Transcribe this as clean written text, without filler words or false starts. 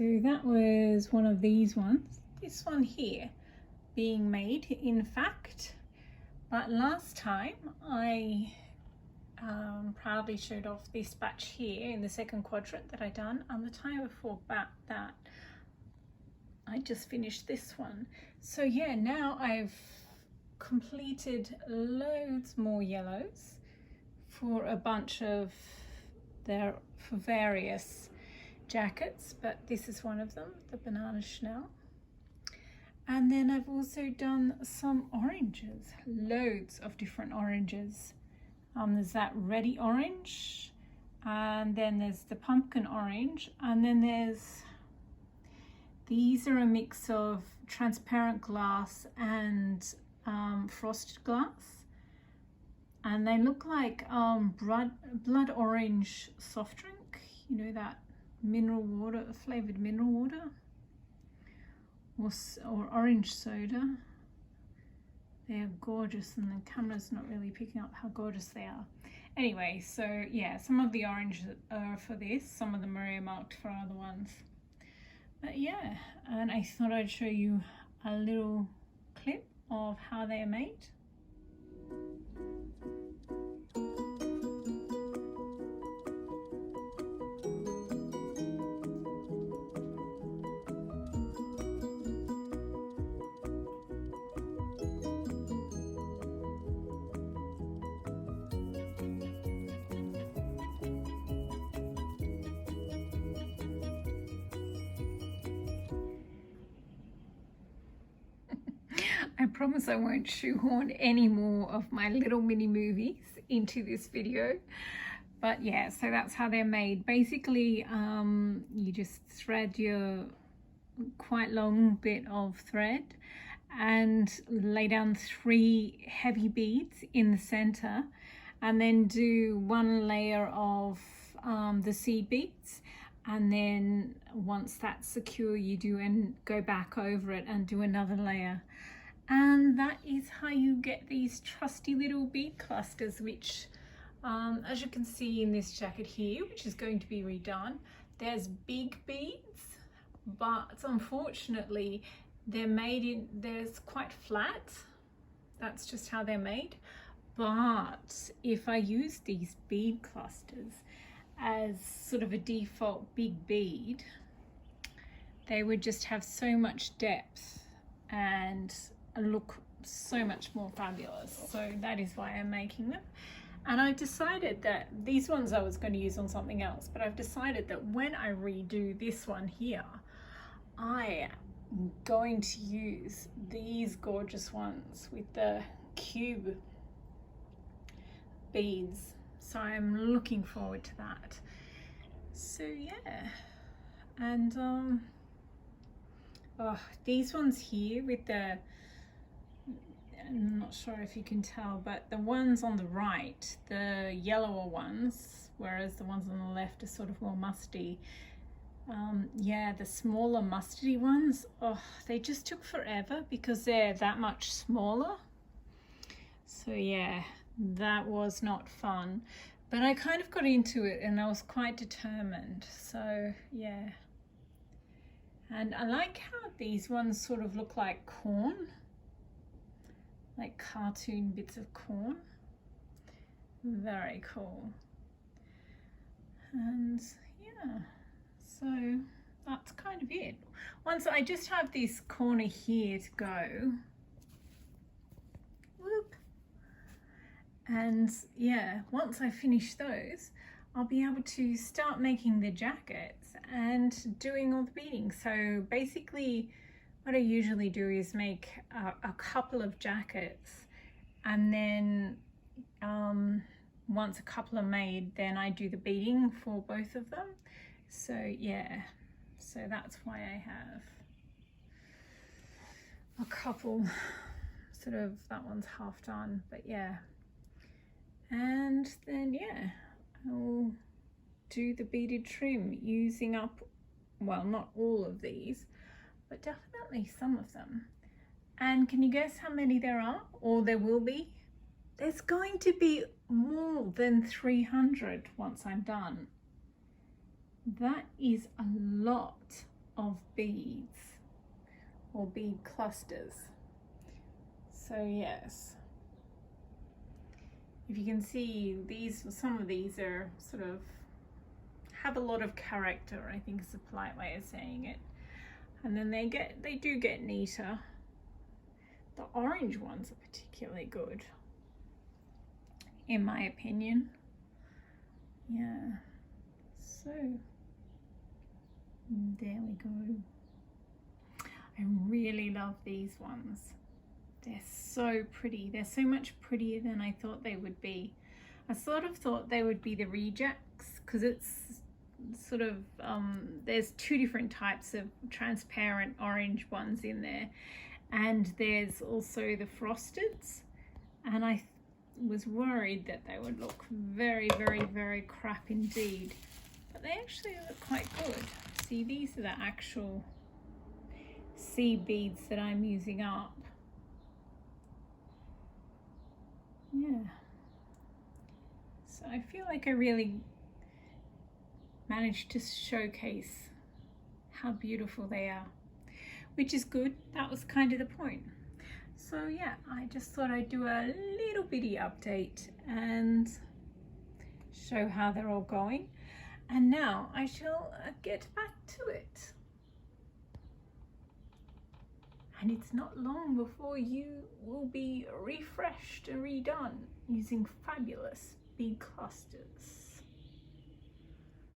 So that was one of these ones. This one here being made, in fact. But last time I proudly showed off this batch here in the second quadrant that I done, and the time before that I just finished this one. So yeah, now I've completed loads more yellows for a bunch of for various jackets, but this is one of them, the banana Chanel. And then I've also done some oranges, loads of different oranges. There's that reddy orange, and then there's the pumpkin orange, and then these are a mix of transparent glass and frosted glass, and they look like blood orange soft drink, you know, that mineral water, flavored mineral water, or orange soda. They're gorgeous, and the camera's not really picking up how gorgeous they are. Anyway, so yeah, some of the oranges are for this, some of them are earmarked for other ones. But yeah, and I thought I'd show you a little clip of how they are made. I promise I won't shoehorn any more of my little mini movies into this video. But yeah, so that's how they're made. Basically, you just thread your quite long bit of thread and lay down 3 heavy beads in the center, and then do 1 layer of the seed beads. And then once that's secure, you do and go back over it and do another layer. And that is how you get these trusty little bead clusters, which as you can see in this jacket here, which is going to be redone, there's big beads, but unfortunately they're quite flat. That's just how they're made. But if I use these bead clusters as sort of a default big bead, they would just have so much depth and look so much more fabulous. So that is why I'm making them. And I decided that these ones I was going to use on something else, but I've decided that when I redo this one here, I am going to use these gorgeous ones with the cube beads. So I'm looking forward to that. So yeah, and these ones here with the, I'm not sure if you can tell, but the ones on the right, the yellower ones, whereas the ones on the left are sort of more musty. Yeah, the smaller mustardy ones, they just took forever because they're that much smaller. So yeah, that was not fun, but I kind of got into it and I was quite determined. So yeah, and I like how these ones sort of look like corn, like cartoon bits of corn. Very cool. And yeah, so that's kind of it. Once I just have this corner here to go, whoop, and yeah, once I finish those, I'll be able to start making the jackets and doing all the beading. So basically what I usually do is make a couple of jackets, and then once a couple are made, then I do the beading for both of them. So yeah, so that's why I have a couple, sort of, that one's half done, but yeah. And then yeah, I'll do the beaded trim using up, well, not all of these, but definitely some of them. And can you guess how many there are, or there will be? There's going to be more than 300 once I'm done. That is a lot of beads or bead clusters. So yes, if you can see, these, some of these are sort of have a lot of character, I think is a polite way of saying it. And then they do get neater. The orange ones are particularly good, in my opinion. Yeah, so there we go. I really love these ones. They're so pretty. They're so much prettier than I thought they would be. I sort of thought they would be the rejects, because it's sort of there's two different types of transparent orange ones in there, and there's also the frosteds, and I was worried that they would look very, very, very crap indeed, but they actually look quite good. See, these are the actual seed beads that I'm using up. Yeah, so I feel like I really managed to showcase how beautiful they are, which is good. That was kind of the point. So yeah, I just thought I'd do a little bitty update and show how they're all going. And now I shall get back to it. And it's not long before you will be refreshed and redone using fabulous bead clusters.